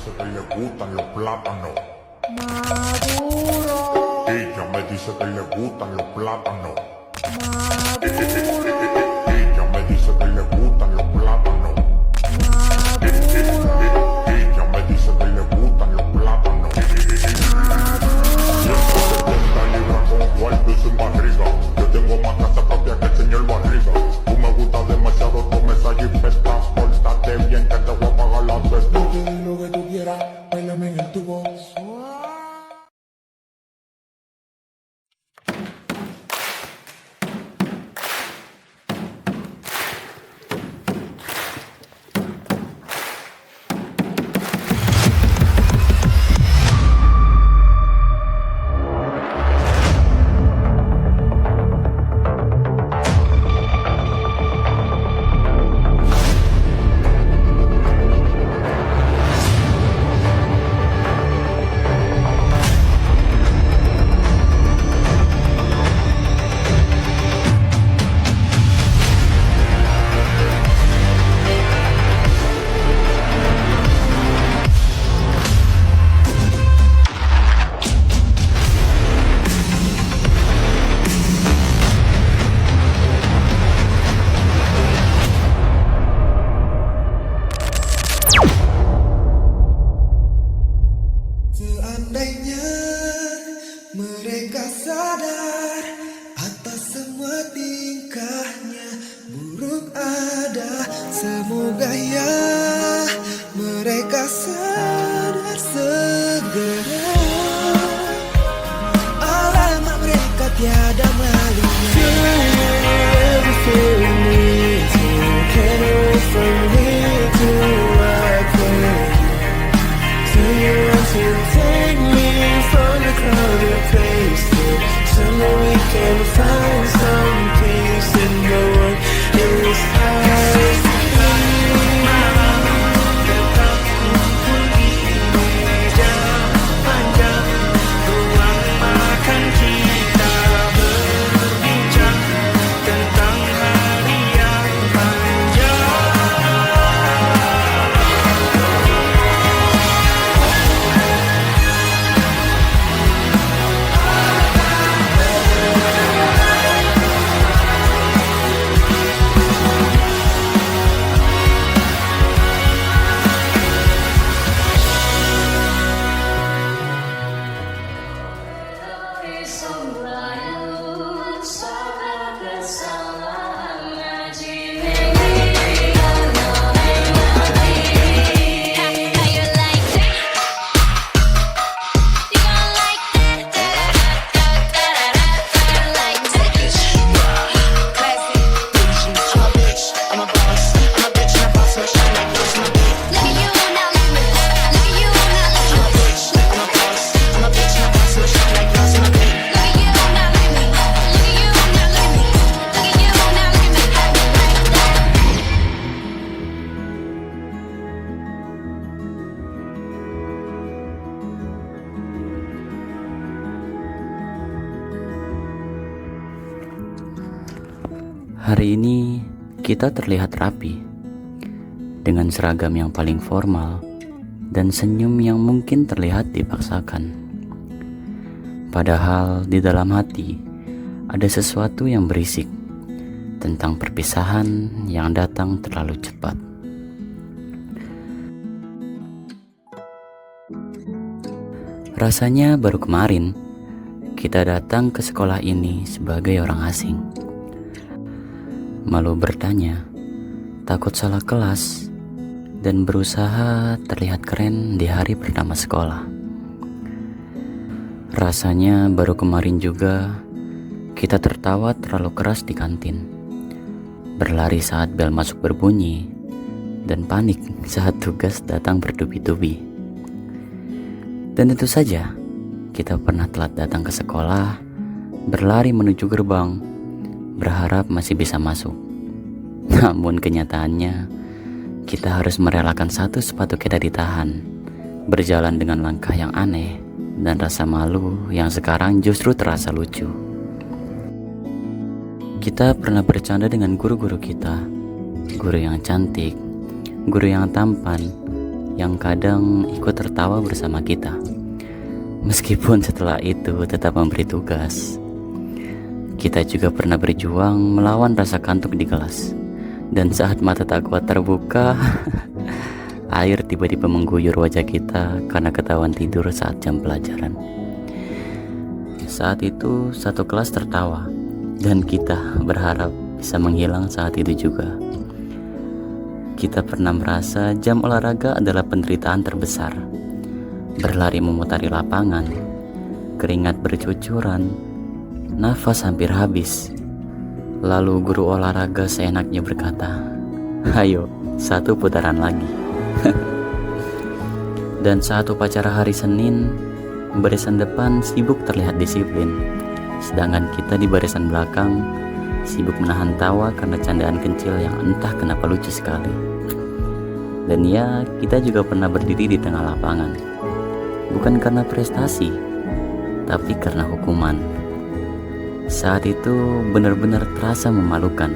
dice que le gustan los plátanos. Maduro, Ella me dice que le gustan los plátanos. maduro, Ella me dice que le gustan los plátanos. maduro, Ella me dice que le gustan los plátanos. 170 libras con cuarto y sin barriga. Yo tengo más casa propia que el señor Barriga. Tú me gustas demasiado, tome esa jipeta. Pórtate bien que te voy a pagar la fiesta. Lo que tú quieras, bailame en el tubo. Seandainya mereka sadar atas semua tingkahnya buruk ada, semoga ya mereka sadar segera. Alamat mereka tiada malunya. Take me from the crowded places. Somewhere we can find some peace in the world is high. Hari ini kita terlihat rapi, dengan seragam yang paling formal dan senyum yang mungkin terlihat dipaksakan. Padahal di dalam hati ada sesuatu yang berisik tentang perpisahan yang datang terlalu cepat. Rasanya baru kemarin kita datang ke sekolah ini sebagai orang asing. Malu bertanya, takut salah kelas, dan berusaha terlihat keren di hari pertama sekolah. Rasanya baru kemarin juga kita tertawa terlalu keras di kantin, berlari saat bel masuk berbunyi, dan panik saat tugas datang bertubi-tubi. Dan tentu saja kita pernah telat datang ke sekolah, berlari menuju gerbang, berharap masih bisa masuk. Namun kenyataannya kita harus merelakan satu sepatu kita ditahan, berjalan dengan langkah yang aneh dan rasa malu yang sekarang justru terasa lucu. Kita pernah bercanda dengan guru-guru kita, guru yang cantik, guru yang tampan, yang kadang ikut tertawa bersama kita, meskipun setelah itu tetap memberi tugas. Kita juga pernah berjuang melawan rasa kantuk di kelas, dan saat mata tak kuat terbuka, air tiba-tiba mengguyur wajah kita karena ketahuan tidur saat jam pelajaran. Saat itu satu kelas tertawa, dan kita berharap bisa menghilang saat itu juga. Kita pernah merasa jam olahraga adalah penderitaan terbesar. Berlari memutari lapangan, keringat bercucuran, nafas hampir habis. Lalu guru olahraga seenaknya berkata, "Ayo, satu putaran lagi." Dan saat upacara hari Senin, barisan depan sibuk terlihat disiplin, sedangkan kita di barisan belakang sibuk menahan tawa karena candaan kecil yang entah kenapa lucu sekali. Dan ya, kita juga pernah berdiri di tengah lapangan, bukan karena prestasi, tapi karena hukuman. Saat itu benar-benar terasa memalukan,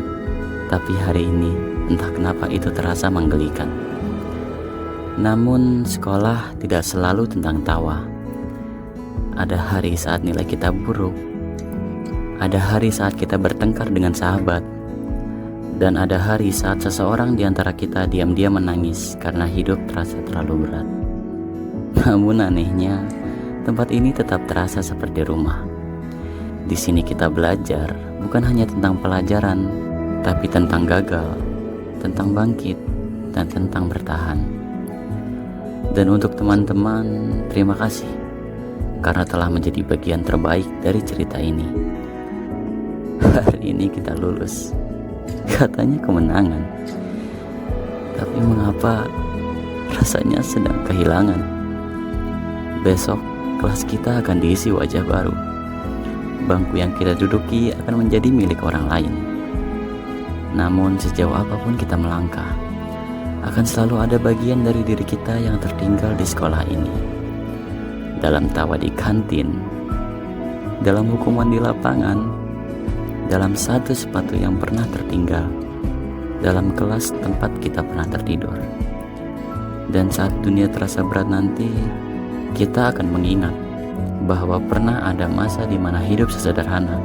tapi hari ini entah kenapa itu terasa menggelikan. Namun sekolah tidak selalu tentang tawa. Ada hari saat nilai kita buruk, ada hari saat kita bertengkar dengan sahabat, dan ada hari saat seseorang di antara kita diam-diam menangis karena hidup terasa terlalu berat. Namun anehnya, tempat ini tetap terasa seperti rumah. Di sini kita belajar bukan hanya tentang pelajaran, tapi tentang gagal, tentang bangkit, dan tentang bertahan. Dan untuk teman-teman, terima kasih karena telah menjadi bagian terbaik dari cerita ini. Hari ini kita lulus, katanya kemenangan, tapi mengapa rasanya sedang kehilangan? Besok kelas kita akan diisi wajah baru. Bangku yang kita duduki akan menjadi milik orang lain. Namun sejauh apapun kita melangkah, akan selalu ada bagian dari diri kita yang tertinggal di sekolah ini. Dalam tawa di kantin, dalam hukuman di lapangan, dalam satu sepatu yang pernah tertinggal, dalam kelas tempat kita pernah tertidur. Dan saat dunia terasa berat nanti, kita akan mengingat bahwa pernah ada masa di mana hidup sesederhana,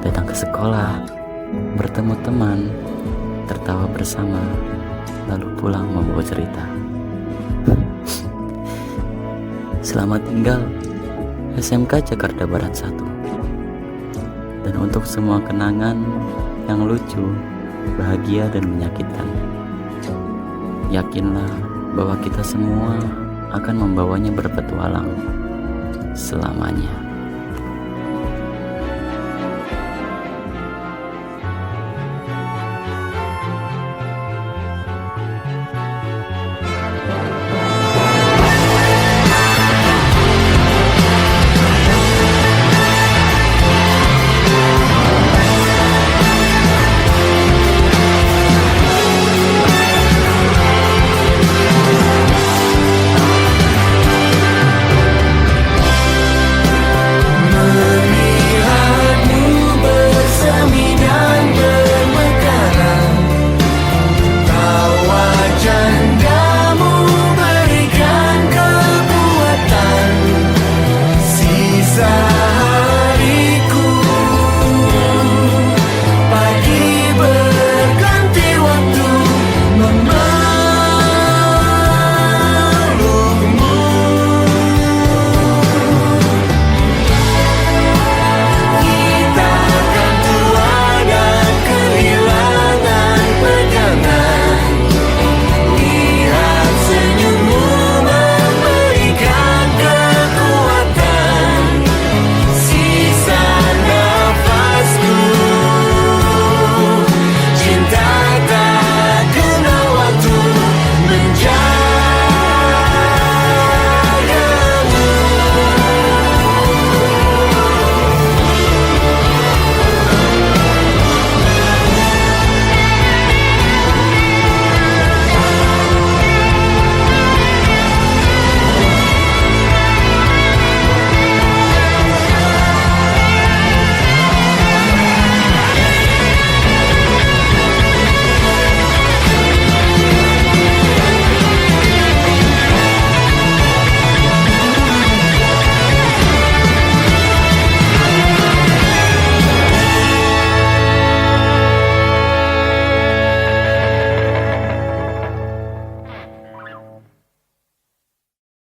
datang ke sekolah, bertemu teman, tertawa bersama, lalu pulang membawa cerita. Selamat tinggal SMK Jakarta Barat 1. Dan untuk semua kenangan yang lucu, bahagia dan menyakitkan, yakinlah bahwa kita semua akan membawanya berpetualang selamanya.